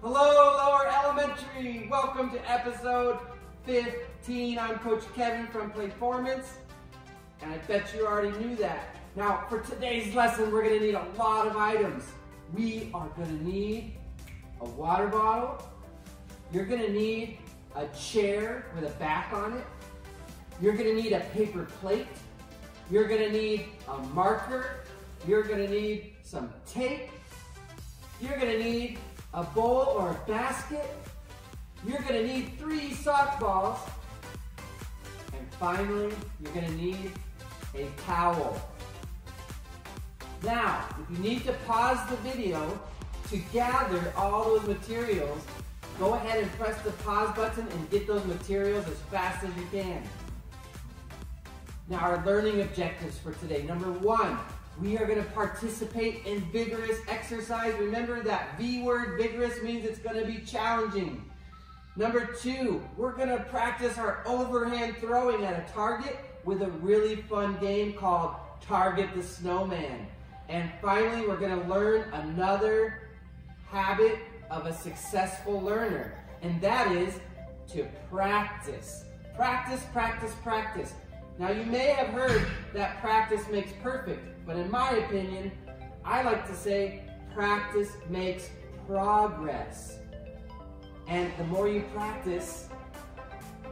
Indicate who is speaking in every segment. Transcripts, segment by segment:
Speaker 1: Hello, Lower Elementary. Welcome to episode 15. I'm Coach Kevin from Playformance, and I bet you already knew that. Now, for today's lesson, we're gonna need a lot of items. We are gonna need a water bottle. You're gonna need a chair with a back on it. You're gonna need a paper plate. You're gonna need a marker. You're gonna need some tape. You're gonna need a bowl or a basket. You're gonna need 3 softballs. And finally, you're gonna need a towel. Now, if you need to pause the video to gather all those materials, go ahead and press the pause button and get those materials as fast as you can. Now, our learning objectives for today. Number 1, we are going to participate in vigorous exercise. Remember that V word, vigorous, means it's going to be challenging. Number 2, we're going to practice our overhand throwing at a target with a really fun game called Target the Snowman. And finally, we're going to learn another habit of a successful learner, and that is to practice. Practice, practice, practice. Now, you may have heard that practice makes perfect, but in my opinion, I like to say practice makes progress. And the more you practice,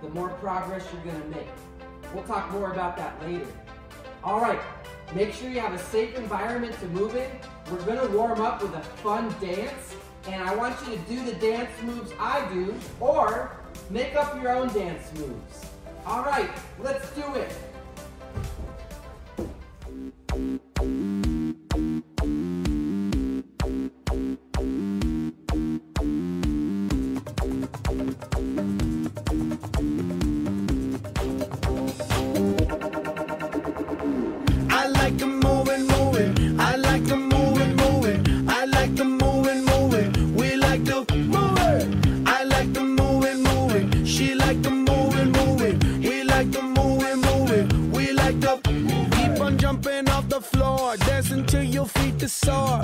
Speaker 1: the more progress you're going to make. We'll talk more about that later. All right, make sure you have a safe environment to move in. We're going to warm up with a fun dance, and I want you to do the dance moves I do, or make up your own dance moves. All right, let's do it.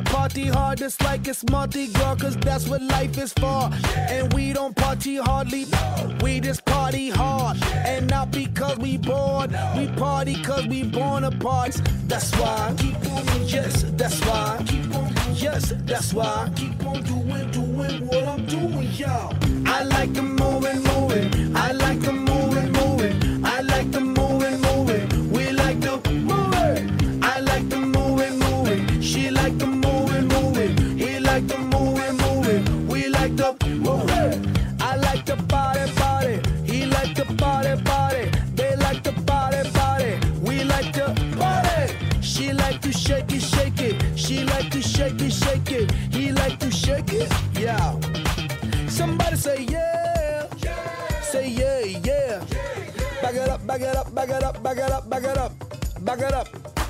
Speaker 2: Party hard just like it's Mardi Gras, cause that's what life is for. And we don't party hardly, we just party hard. And not because we bored, we party cause we born apart. That's why, keep on, yes, that's why, keep on, yes, that's why, keep on doing what I'm doing, y'all. I like the moving, I like the moving, I like the moving, we like the moving, I like the moving, she like the moving, he like the moving, we like the moving. I like the body, he like the body, they like the body, we like the body. She like to shake it, she like to shake it, he like to shake it, yeah. Somebody say yeah, say yeah, yeah. Back it up, back it up, back it up, back it up, back it up, back it up,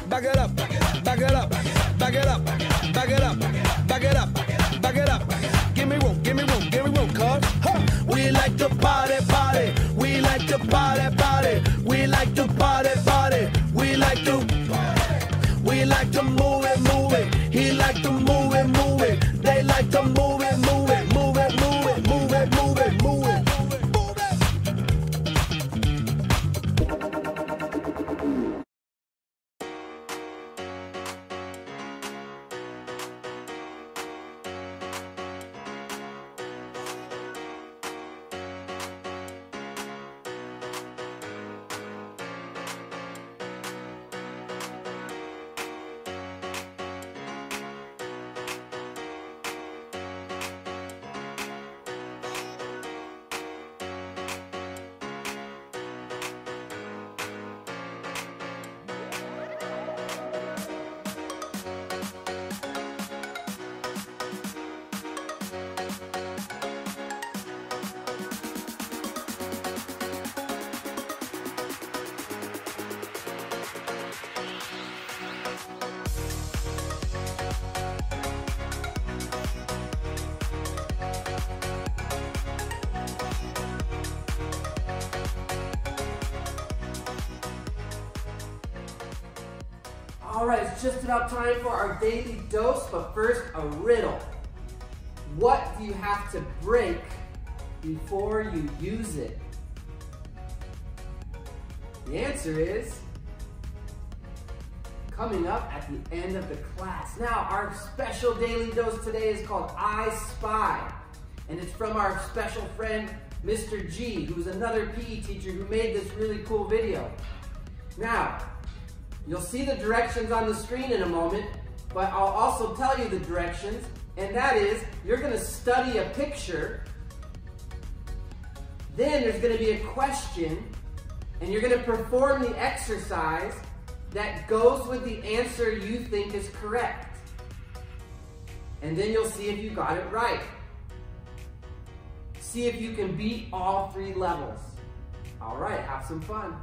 Speaker 2: back it up, back it up, back it up, back it up, back it up, back it up. Give me room, cuz we like the party, we like the party, we like the party, we like to move it, he like to move it, they like to move it.
Speaker 1: All right, it's just about time for our daily dose, but first, a riddle. What do you have to break before you use it? The answer is coming up at the end of the class. Now, our special daily dose today is called I Spy, and it's from our special friend, Mr. G, who's another PE teacher who made this really cool video. Now, you'll see the directions on the screen in a moment, but I'll also tell you the directions, and that is, you're gonna study a picture, then there's gonna be a question, and you're gonna perform the exercise that goes with the answer you think is correct. And then you'll see if you got it right. See if you can beat all 3 levels. All right, have some fun.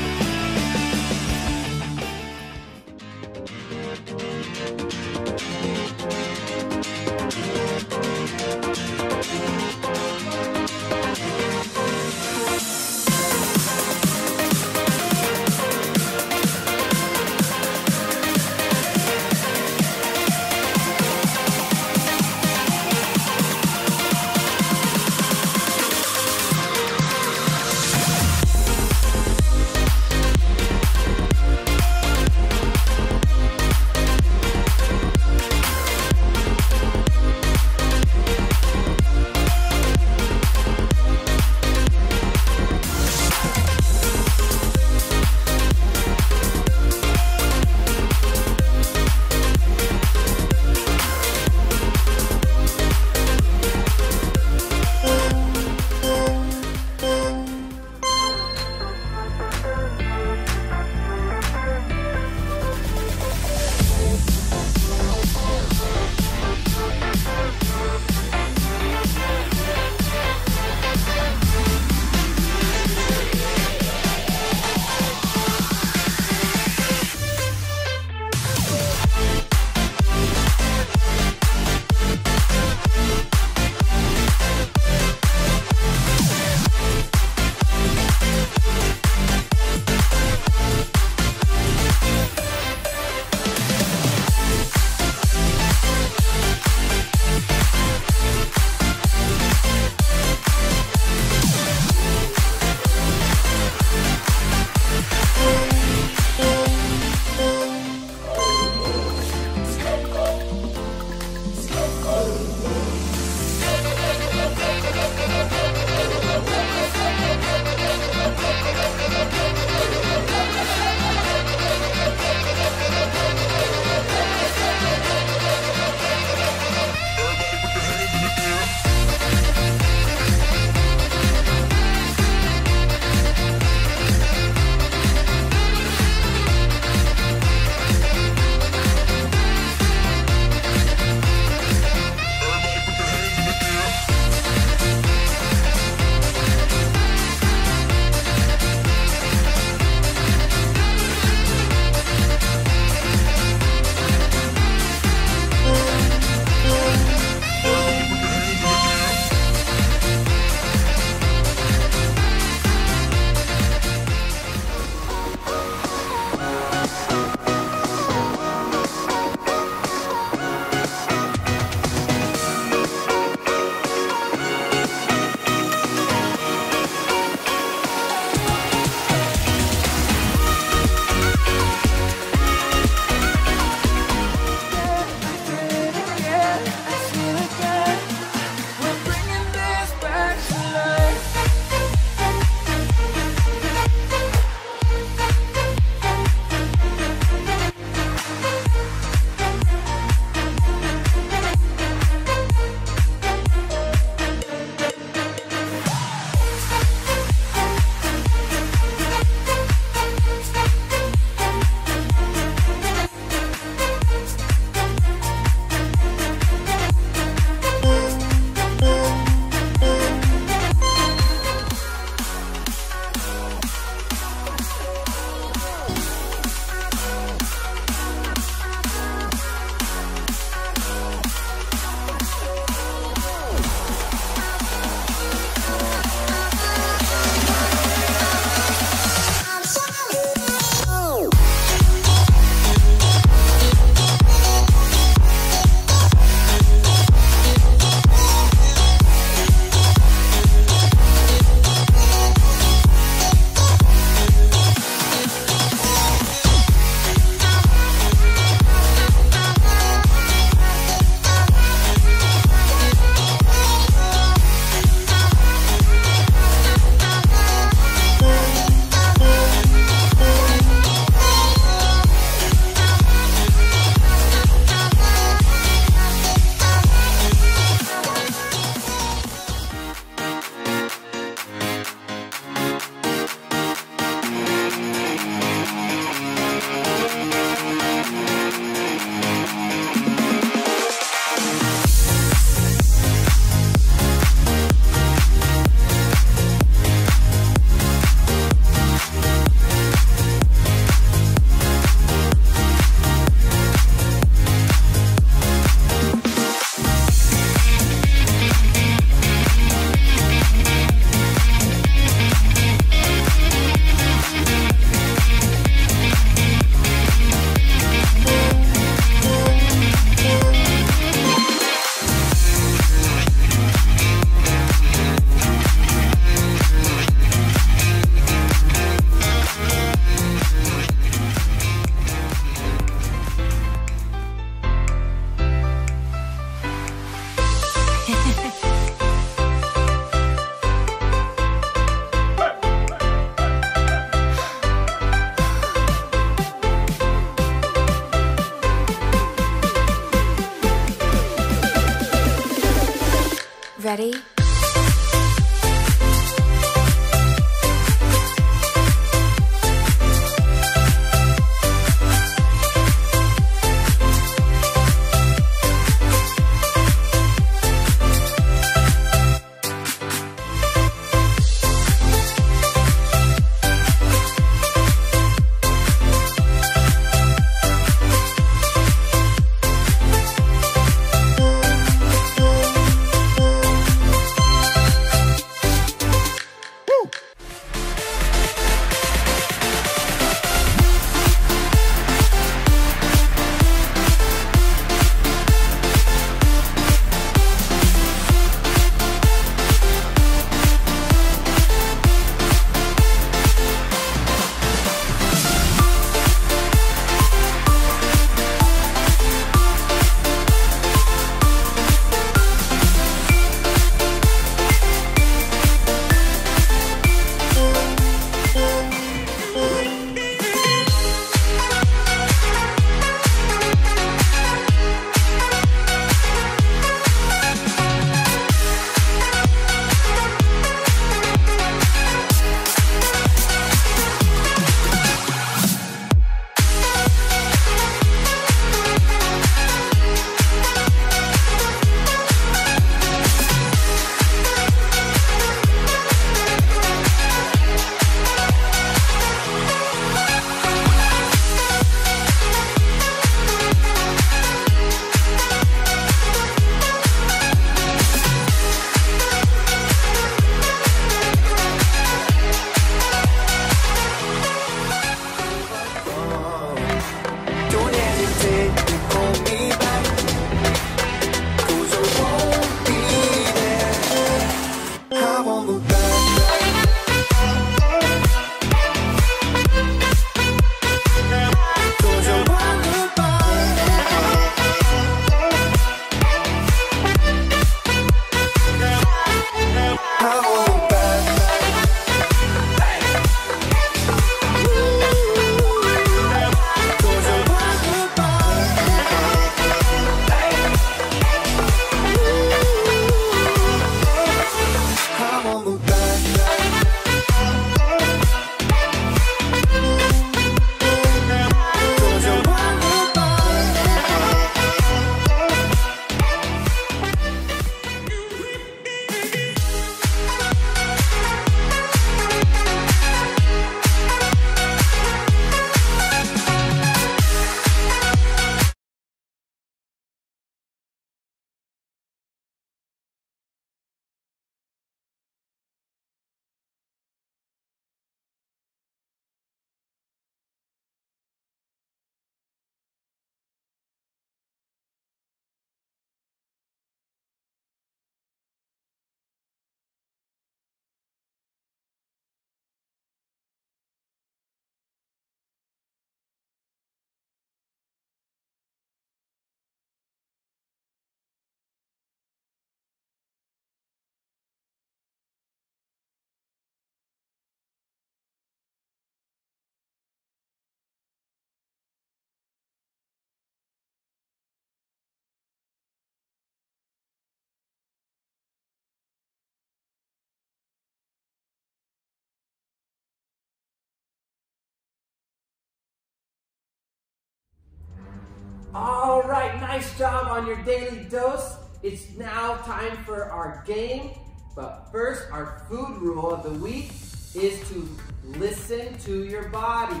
Speaker 1: All right, nice job on your daily dose. It's now time for our game. But first, our food rule of the week is to listen to your body.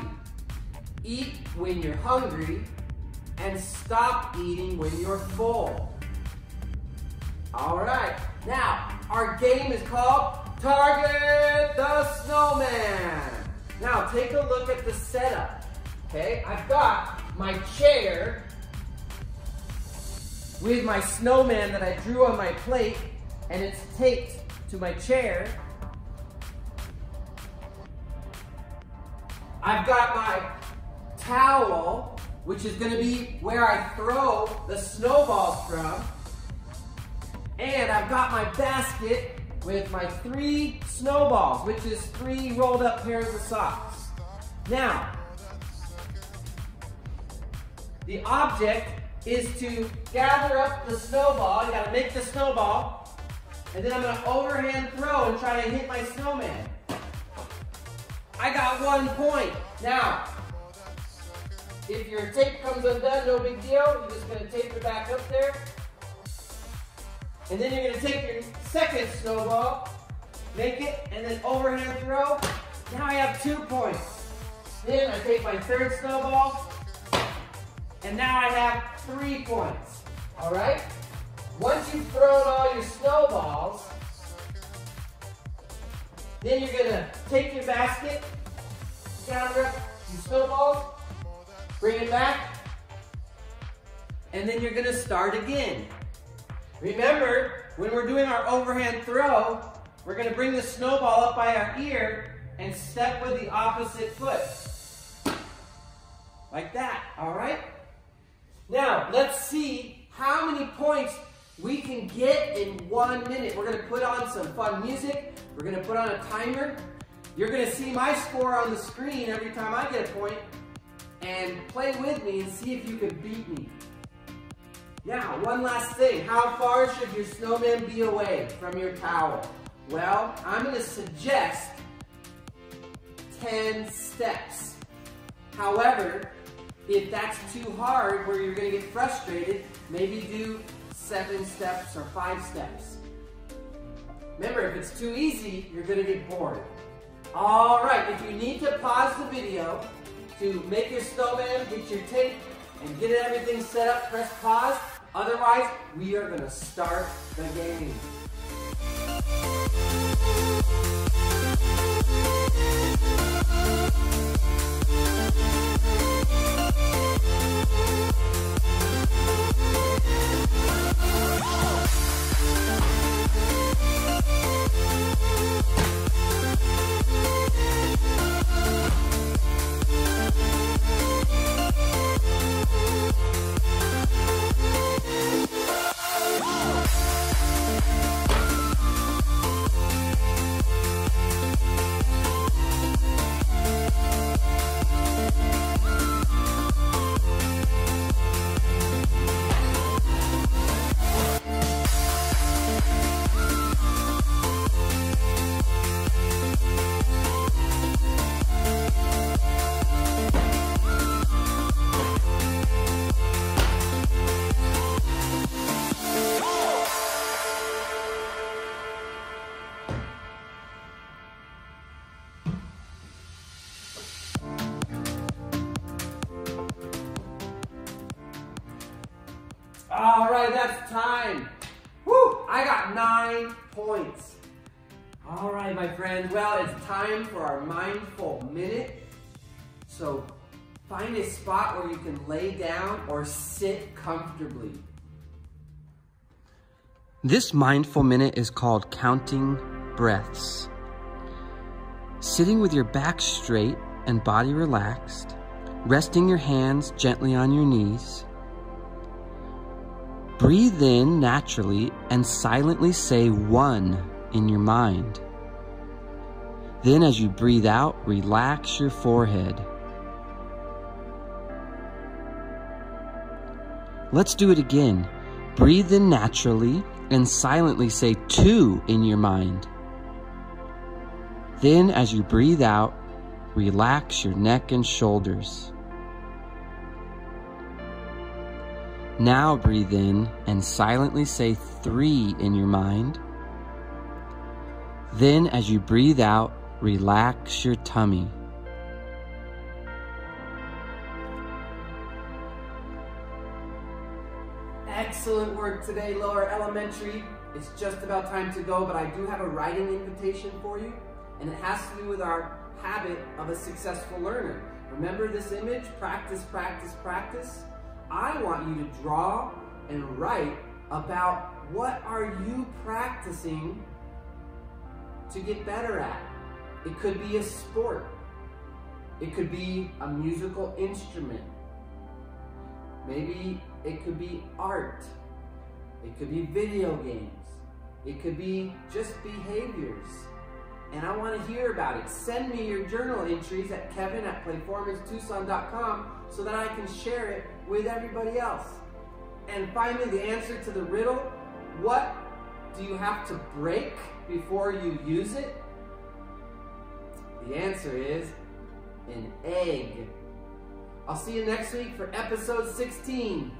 Speaker 1: Eat when you're hungry and stop eating when you're full. All right, now our game is called Target the Snowman. Now take a look at the setup. Okay, I've got my chair with my snowman that I drew on my plate, and it's taped to my chair. I've got my towel, which is going to be where I throw the snowballs from. And I've got my basket with my 3 snowballs, which is 3 rolled up pairs of socks. Now, the object is to gather up the snowball. You gotta make the snowball, and then I'm gonna overhand throw and try to hit my snowman. I got 1 point. Now, if your tape comes undone, no big deal. You're just gonna tape it back up there. And then you're gonna take your second snowball, make it, and then overhand throw. Now I have 2 points. Then I take my third snowball, and now I have 3 points. All right? Once you've thrown all your snowballs, then you're gonna take your basket, gather up your snowballs, bring it back, and then you're gonna start again. Remember, when we're doing our overhand throw, we're gonna bring the snowball up by our ear and step with the opposite foot. Like that, all right? Now, let's see how many points we can get in 1 minute. We're gonna put on some fun music. We're gonna put on a timer. You're gonna see my score on the screen every time I get a point, and play with me and see if you can beat me. Now, one last thing. How far should your snowman be away from your towel? Well, I'm gonna suggest 10 steps. However, if that's too hard where you're gonna get frustrated, maybe do 7 steps or 5 steps. Remember, if it's too easy, you're gonna get bored. All right, if you need to pause the video to make your snowman, get your tape, and get everything set up, press pause. Otherwise, we are gonna start the game. All right, that's time. Woo, I got 9 points. All right, my friends, well, it's time for our mindful minute. So find a spot where you can lay down or sit comfortably.
Speaker 3: This mindful minute is called counting breaths. Sitting with your back straight and body relaxed, resting your hands gently on your knees. Breathe in naturally and silently say 1 in your mind. Then as you breathe out, relax your forehead. Let's do it again. Breathe in naturally and silently say 2 in your mind. Then as you breathe out, relax your neck and shoulders. Now breathe in and silently say 3 in your mind. Then as you breathe out, relax your tummy.
Speaker 1: Excellent work today, Lower Elementary. It's just about time to go, but I do have a writing invitation for you, and it has to do with our habit of a successful learner. Remember this image? Practice, practice, practice. I want you to draw and write about what are you practicing to get better at. It could be a sport. It could be a musical instrument. Maybe it could be art. It could be video games. It could be just behaviors. And I want to hear about it. Send me your journal entries at kevin@playformancetucson.com so that I can share it with everybody else. And finally, the answer to the riddle, what do you have to break before you use it? The answer is an egg. I'll see you next week for episode 16.